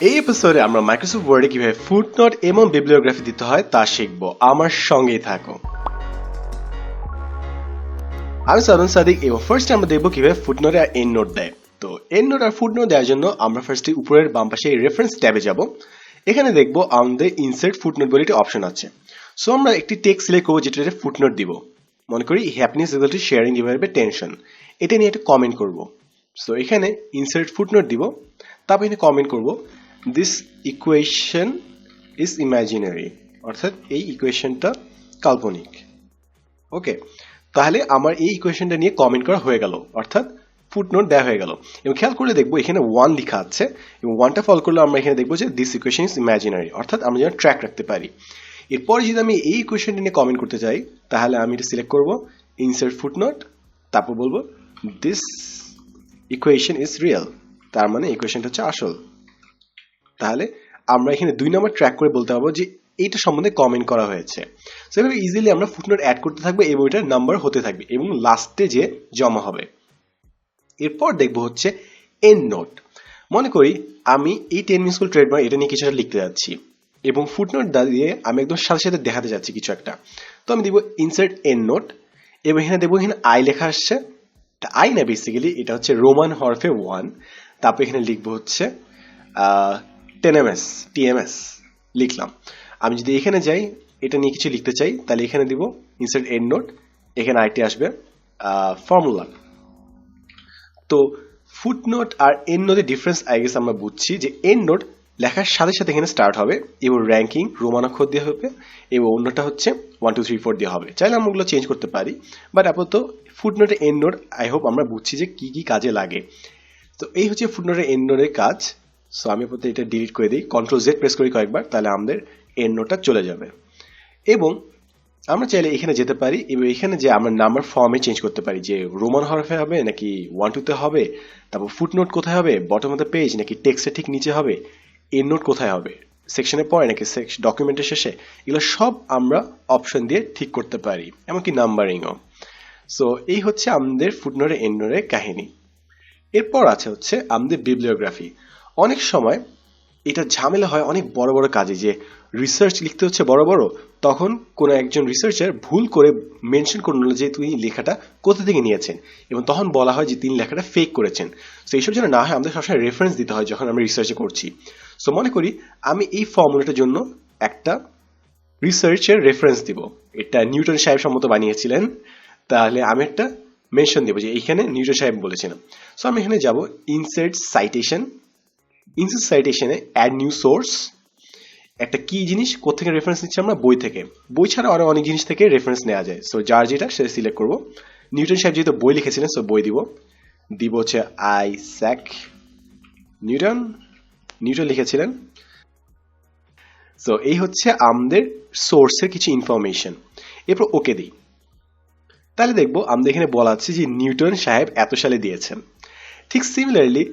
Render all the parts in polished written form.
এই এপিসোডে আমরা মাইক্রোসফট ওয়ার্ডে কিভাবে ফুটনোট এবং বিবলিওগ্রাফি দিতে হয় তা শিখব। আমার সঙ্গেই থাকো। আমি সাদন সাদিক এবং ফার্স্টে আমরা দেখব কিভাবে ফুটনোট আর এন্ড নোট দেয়। তো এন্ড নোট আর ফুটনোট দেওয়ার জন্য আমরা ফার্স্টে উপরের বাম পাশে রেফারেন্স ট্যাবে যাব। এখানে দেখব আমাদের ইনসার্ট ফুটনোট বলে একটি অপশন আছে। সো আমরা একটি টেক্সট সিলেক্ট করব যেটাতে ফুটনোট দিব। মনে করি happiness equal to sharing divided by tension, এটা নিয়ে একটা কমেন্ট করব। সো এখানে ইনসার্ট ফুটনোট দিব, তারপর এখানে কমেন্ট করব দিস ইকুয়েশন ইজ ইমাজিনারি, অর্থাৎ এই ইকুয়েশনটা কাল্পনিক। ওকে, তাহলে আমার এই ইকুয়েশনটা নিয়ে কমেন্ট করা হয়ে গেল, অর্থাৎ ফুটনোট দেওয়া হয়ে গেল। এবং খেয়াল করে দেখবো এখানে 1 লেখা আছে এবং 1টা ফলো করলে আমরা এখানে দেখবো যে দিস ইকুয়েশন ইজ ইমাজিনারি, অর্থাৎ আমরা যেন ট্র্যাক রাখতে পারি। এরপরে যদি আমি এই ইকুয়েশনটা নিয়ে কমেন্ট করতে চাই তাহলে আমি এটা সিলেক্ট করব ইনসার্ট ফুটনোট, তারপর বলবো দিস ইকুয়েশন ইজ রিয়েল, তার মানে ইকুয়েশনটা হচ্ছে আসল। তাহলে আমরা এখানে 2 নম্বর ট্র্যাক করে বলতে পারবো যে এইটা সম্বন্ধে কমেন্ট করা হয়েছে। সো এভাবে ইজিলি আমরা ফুটনোট অ্যাড করতে থাকবো এবং এটার নাম্বার হতে থাকবে এবং লাস্টে যে জমা হবে। এরপর দেখবো হচ্ছে এন্ড নোট। মনে করি আমি এই 10 মিনিট স্কুল ট্রেডমার্ক এটা নিয়ে কিছু একটা লিখতে যাচ্ছি এবং ফুটনোট দিয়ে আমি একদম সাথে সাথে দেখাতে যাচ্ছি কিছু একটা। তো আমি দিব ইনসার্ট এন্ড নোট এবং এখানে দেখবো এখানে আই লেখা আসছে। আই না, বেসিক্যালি এটা হচ্ছে রোমান হরফে 1। তারপর এখানে লিখবো হচ্ছে TMS লিখলাম। আমি যদি এখানে যাই এটা নিয়ে কিছু লিখতে চাই তাহলে এখানে দিব ইনসার্ট এন্ড নোট, এখানে আইটি আসবে ফর্মুলা। তো ফুটনোট আর এন্ড নোটের ডিফারেন্স আই গেস আমরা বুঝছি যে এন্ড নোট লেখার সাথে সাথে এখানে স্টার্ট হবে এবং র্যাঙ্কিং রোমান অক্ষর দিয়ে হবে এবং অন্যটা হচ্ছে 1 2 3 4 দিয়ে হবে। চাইলে আমরা ওগুলো চেঞ্জ করতে পারি, বাট আপাতত ফুটনোটে এন্ড নোট আই হোপ আমরা বুঝছি যে কি কি কাজে লাগে। তো এই হচ্ছে ফুটনোটের এন্ড নোটের কাজ। সো আমি আপাতত এটা ডিলিট করে দিই, Ctrl Z প্রেস করি কয়েকবার, তাহলে আমাদের এন্ড নোটটা চলে যাবে। এবং আমরা চাইলে এখানে যেতে পারি এবং এখানে যে আমরা নাম্বার ফর্মে চেঞ্জ করতে পারি যে রোমান হরফে হবে নাকি 1 2 তে হবে, তারপর ফুটনোট কোথায় হবে, বটম অফ দ্য পেজ নাকি টেক্সটের ঠিক নিচে হবে, এন্ড নোট কোথায় হবে, সেকশনের পরে নাকি ডকুমেন্টের শেষে, এগুলো সব আমরা অপশন দিয়ে ঠিক করতে পারি, এমনকি নাম্বারিংও। সো এই হচ্ছে আমাদের ফুটনোটের এন্ড নোটের কাহিনী। এরপর আছে হচ্ছে আমাদের বিবলিওগ্রাফি। অনেক সময় এটা ঝামেলা হয় অনেক বড় বড় কাজে, যে রিসার্চ লিখতে হচ্ছে বড় বড়, তখন কোনো একজন রিসার্চার ভুল করে মেনশন করে নিল যে তিনি লেখাটা কোথা থেকে নিয়েছেন এবং তখন বলা হয় যে তিনি লেখাটা ফেক করেছেন। সো এইসব যেন না হয় আমাদের সবসময় রেফারেন্স দিতে হয় যখন আমরা রিসার্চে করছি। সো মনে করি আমি এই ফর্মুলাটার জন্য একটা রিসার্চের রেফারেন্স দিব, এটা নিউটন সাহেব সম্মত বানিয়েছিলেন, তাহলে আমি একটা মেনশন দেবো যে এইখানে নিউটন সাহেব বলেছিলেন। সো আমি এখানে যাব ইনসার্ট সাইটেশন, ইনসার্ট সাইটেশনে অ্যাড নিউ সোর্স, একটা কি জিনিস কোথেকে রেফারেন্স নিচ্ছি আমরা, বই থেকে। বই ছাড়া আরো অনেক জিনিস থেকে রেফারেন্স নেওয়া যায়। সো যার যেটা সেটা সিলেক্ট করবো। নিউটন সাহেব যেহেতু বই লিখেছিলেন সো বই দিব হচ্ছে আইজ্যাক নিউটন, নিউটন লিখেছিলেন। সো এই হচ্ছে আমাদের সোর্সের কিছু ইনফরমেশন। এরপর ওকে দিই, তাহলে দেখবো আমাদের এখানে বলা আছে যে নিউটন সাহেব এত সালে দিয়েছেন। ঠিক সিমিলারলি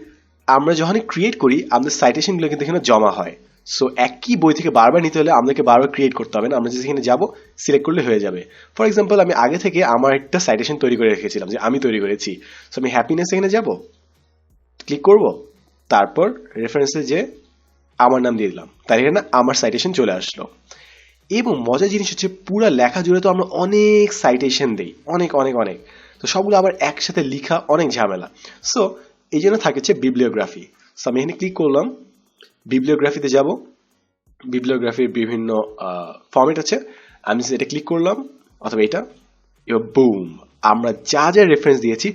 আমরা যখন ক্রিয়েট করি আমাদের সাইটেশনগুলো কিন্তু এখানে জমা হয়। সো একই বই থেকে বারবার নিতে হলে আমাদেরকে বারবার ক্রিয়েট করতে হবে না, আমরা যেখানে যাব সিলেক্ট করলে হয়ে যাবে। ফর এক্সাম্পল আমি আগে থেকে আমার একটা সাইটেশন তৈরি করে রেখেছিলাম যে আমি তৈরি করেছি। সো আমি হ্যাপিনেস এখানে যাব, ক্লিক করব, তারপর রেফারেন্সে যে আমার নাম দিয়ে দিলাম, তার এখানে আমার সাইটেশন চলে আসলো। এবং মজার জিনিস হচ্ছে পুরো লেখা জুড়ে তো আমরা অনেক সাইটেশন দিই, অনেক অনেক অনেক, তো সবগুলো আবার একসাথে লেখা অনেক ঝামেলা। সো এই জন্য থাকে হচ্ছে বিবলিওগ্রাফি। সো আমি এখানে ক্লিক করলাম, বিবলিওগ্রাফিতে যাব, বিবলিওগ্রাফির বিভিন্ন ফরম্যাট আছে, আমি এটা ক্লিক করলাম অথবা এটা, এবার বুম, আমরা যা যা রেফারেন্স দিয়েছি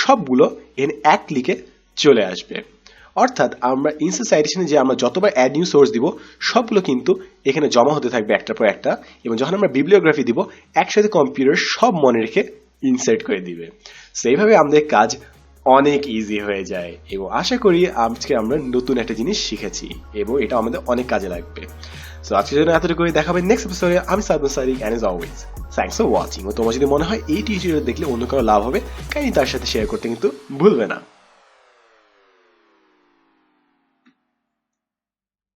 সবগুলো এখানে এক ক্লিকে চলে আসবে। অর্থাৎ আমরা ইনসার্ট সাইটেশনে যে আমরা যতবার অ্যাড নিউ সোর্স দিব সবগুলো কিন্তু এখানে জমা হতে থাকবে একটার পর একটা, এবং যখন আমরা বিবলিওগ্রাফি দিব একসাথে কম্পিউটার সব মনে রেখে ইনসার্ট করে দিবে। সেইভাবে আমাদের কাজ অনেক ইজি হয়ে যায় এবং আশা করি আজকে আমরা নতুন একটা জিনিস শিখেছি এবং এটা আমাদের অনেক কাজে লাগবে। সো আজকের জন্য এতটুকু, দেখাবেন নেক্সট এপিসোডে। আমি Sadan Sadiq, and as always thanks for watching. ও তোমার যদি মনে হয় এই টিউটোরিয়াল দেখলে অন্য কারো লাভ হবে, কাইন্ডলি তার সাথে শেয়ার করতে কিন্তু ভুলবে না।